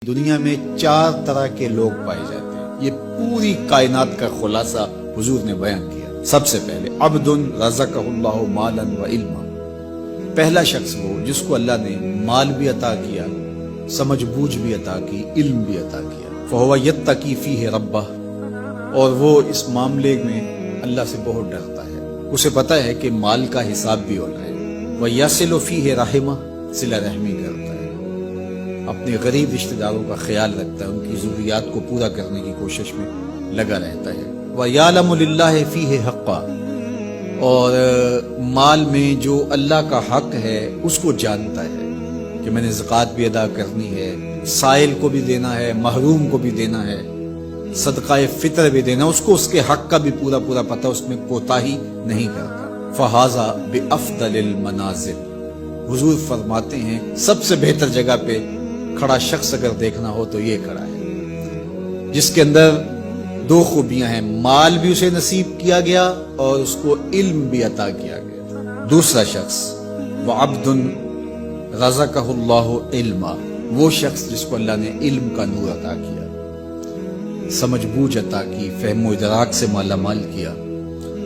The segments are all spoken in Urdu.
دنیا میں 4 طرح کے لوگ پائے جاتے ہیں. یہ پوری کائنات کا خلاصہ حضور نے بیان کیا. سب سے پہلے عبد رزقہ اللہ مالا و علما. پہلا شخص وہ جس کو اللہ نے مال بھی عطا کیا، سمجھ بوجھ بھی عطا کی، علم بھی عطا کیا. فہو یتقی فیہ ربہ، اور وہ اس معاملے میں اللہ سے بہت ڈرتا ہے. اسے پتا ہے کہ مال کا حساب بھی ہونا ہے. وَيَصِلُ فِيهِ رَحِمَةً، صلہ رحمی کرتا ہے، اپنے غریب رشتہ داروں کا خیال رکھتا ہے، ان کی ضروریات کو پورا کرنے کی کوشش میں لگا رہتا ہے. وَيَعْلَمُ لِلَّهِ فِيهِ حَقًّا، اور مال میں جو اللہ کا حق ہے اس کو جانتا ہے کہ میں نے زکوٰۃ بھی ادا کرنی ہے، سائل کو بھی دینا ہے، محروم کو بھی دینا ہے، صدقہ فطر بھی دینا، اس کو اس کے حق کا بھی پورا پتہ، اس میں کوتاہی نہیں کرتا. فہذا بافضل المنازل، حضور فرماتے ہیں سب سے بہتر جگہ پہ کھڑا شخص اگر دیکھنا ہو تو یہ کھڑا ہے، جس کے اندر 2 خوبیاں ہیں، مال بھی اسے نصیب کیا گیا اور اس کو علم بھی عطا کیا گیا. دوسرا شخص وعبد رزقہ اللہ علما، وہ شخص جس کو اللہ نے علم کا نور عطا کیا، سمجھ بوجھ عطا کی، فہم و ادراک سے مالا مال کیا.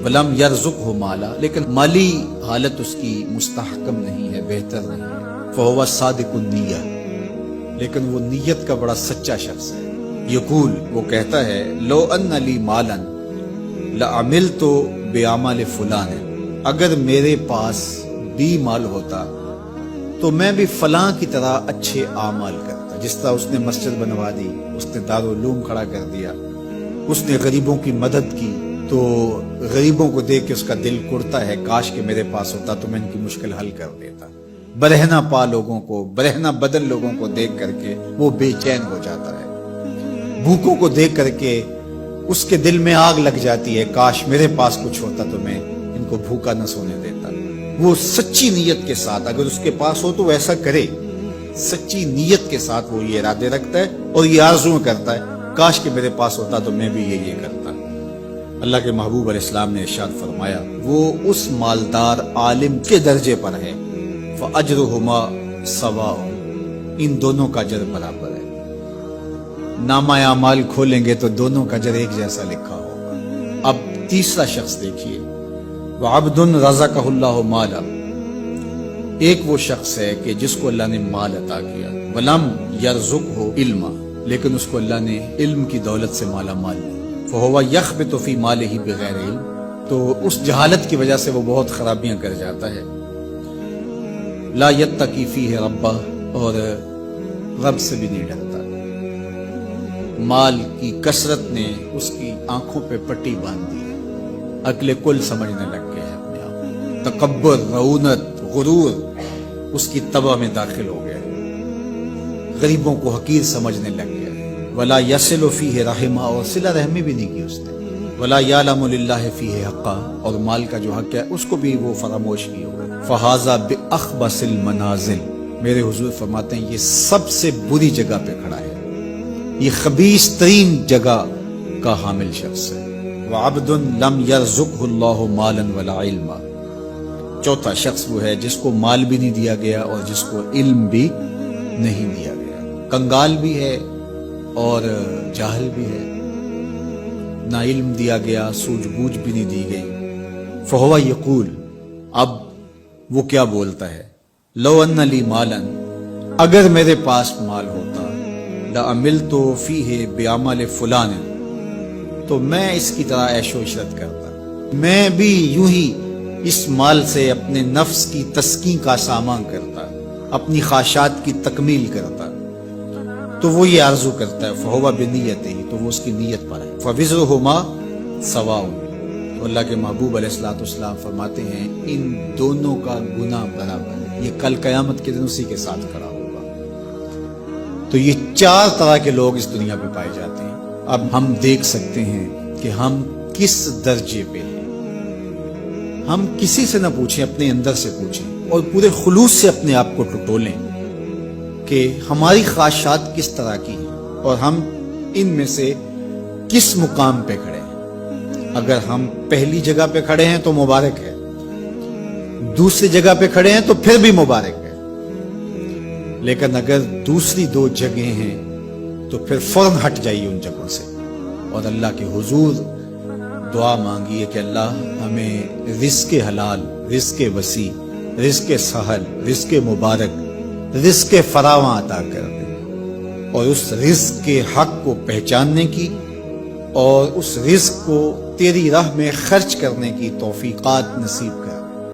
ولم یرزقہ مالا، لیکن مالی حالت اس کی مستحکم نہیں ہے، بہتر نہیں ہے. فہو صادق النیہ، لیکن وہ نیت کا بڑا سچا شخص ہے. یقول، وہ کہتا ہے لو ان لی مالا لعملت بعمل فلان، اگر میرے پاس بھی مال ہوتا تو میں بھی فلاں کی طرح اچھے اعمال کرتا. جس طرح اس نے مسجد بنوا دی، اس نے دارالعلوم کھڑا کر دیا، اس نے غریبوں کی مدد کی، تو غریبوں کو دیکھ کے اس کا دل کڑتا ہے، کاش کہ میرے پاس ہوتا تو میں ان کی مشکل حل کر دیتا. برہنہ پا لوگوں کو، برہنہ بدن لوگوں کو دیکھ کر کے وہ بے چین ہو جاتا ہے. بھوکوں کو دیکھ کر کے اس کے دل میں آگ لگ جاتی ہے، کاش میرے پاس کچھ ہوتا تو میں ان کو بھوکا نہ سونے دیتا. وہ سچی نیت کے ساتھ، اگر اس کے پاس ہو تو وہ ایسا کرے، سچی نیت کے ساتھ وہ یہ ارادے رکھتا ہے اور یہ آرزو کرتا ہے، کاش کہ میرے پاس ہوتا تو میں بھی یہ کرتا. اللہ کے محبوب علیہ السلام نے ارشاد فرمایا وہ اس مالدار عالم کے درجے پر ہے، فَأَجْرُهُمَا سَوَاءٌ، ان دونوں کا اجر برابر ہے. نامہ اعمال کھولیں گے تو دونوں کا اجر ایک جیسا لکھا ہوگا. اب تیسرا شخص دیکھیے، وَعَبْدٌ رَزَقَهُ اللَّهُ مَالًا، ایک وہ شخص ہے کہ جس کو اللہ نے مال عطا کیا، وَلَمْ يَرْزُقْهُ عِلْمًا، لیکن اس کو اللہ نے علم کی دولت سے مالا مال کیا. فَهُوَ يَخْبِطُ فِي مَالِهِ بِغَيْرِ عِلْمٍ، تو اس جہالت کی وجہ سے وہ بہت خرابیاں کر جاتا ہے. لا يتقی فیہ ربہ، اور رب سے بھی نہیں ڈرتا. مال کی کثرت نے اس کی آنکھوں پہ پٹی باندھ دی ہے، عقل کل سمجھنے لگ گئے ہیں اپنے آپ. تکبر، رعونت، غرور اس کی طبع میں داخل ہو گیا، غریبوں کو حقیر سمجھنے لگ گیا. ولا یصل فیہ رحمہ، اور صلہ رحمی بھی نہیں کی اس نے. ولا یعلم للہ فیہ حقا، اور مال کا جو حق ہے اس کو بھی وہ فراموش کی ہوگا. فہذا باخبث المنازل، میرے حضور فرماتے ہیں یہ سب سے بری جگہ پہ کھڑا ہے، یہ خبیث ترین جگہ کا حامل شخص ہے. وعبد لم یرزقہ اللہ مالا ولا علما، چوتھا شخص وہ ہے جس کو مال بھی نہیں دیا گیا اور جس کو علم بھی نہیں دیا گیا. کنگال بھی ہے اور جاہل بھی ہے، نہ علم دیا گیا، سوجھ بوجھ بھی نہیں دی گئی. فہو یقول، اب وہ کیا بولتا ہے، لو ان لی مالا، اگر میرے پاس مال ہوتا، لعملت فیہ بعمل فلان، تو میں اس کی طرح عیش و عشرت کرتا، میں بھی یوں ہی اس مال سے اپنے نفس کی تسکین کا سامان کرتا، اپنی خواہشات کی تکمیل کرتا. تو وہ یہ آرزو کرتا ہے. فہو بنیتہ، تو وہ اس کی نیت پر ہے. فوزرهما سواء، تو اللہ کے محبوب علیہ الصلوۃ والسلام فرماتے ہیں ان دونوں کا گناہ برابر ہے، یہ کل قیامت کے دن اسی کے ساتھ کھڑا ہوگا. تو یہ 4 طرح کے لوگ اس دنیا پہ پائے جاتے ہیں. اب ہم دیکھ سکتے ہیں کہ ہم کس درجے پہ ہیں. ہم کسی سے نہ پوچھیں، اپنے اندر سے پوچھیں اور پورے خلوص سے اپنے آپ کو ٹٹولیں کہ ہماری خواہشات کس طرح کی ہیں اور ہم ان میں سے کس مقام پہ کھڑے ہیں. اگر ہم پہلی جگہ پہ کھڑے ہیں تو مبارک ہے، دوسری جگہ پہ کھڑے ہیں تو پھر بھی مبارک ہے. لیکن اگر دوسری 2 جگہیں ہیں تو پھر فوراً ہٹ جائیے ان جگہوں سے اور اللہ کے حضور دعا مانگیے کہ اللہ ہمیں رزق حلال، رزق وسیع، رزق سہل، رزق مبارک، رزق فراواں عطا کر دے، اور اس رزق کے حق کو پہچاننے کی اور اس رزق کو تیری راہ میں خرچ کرنے کی توفیقات نصیب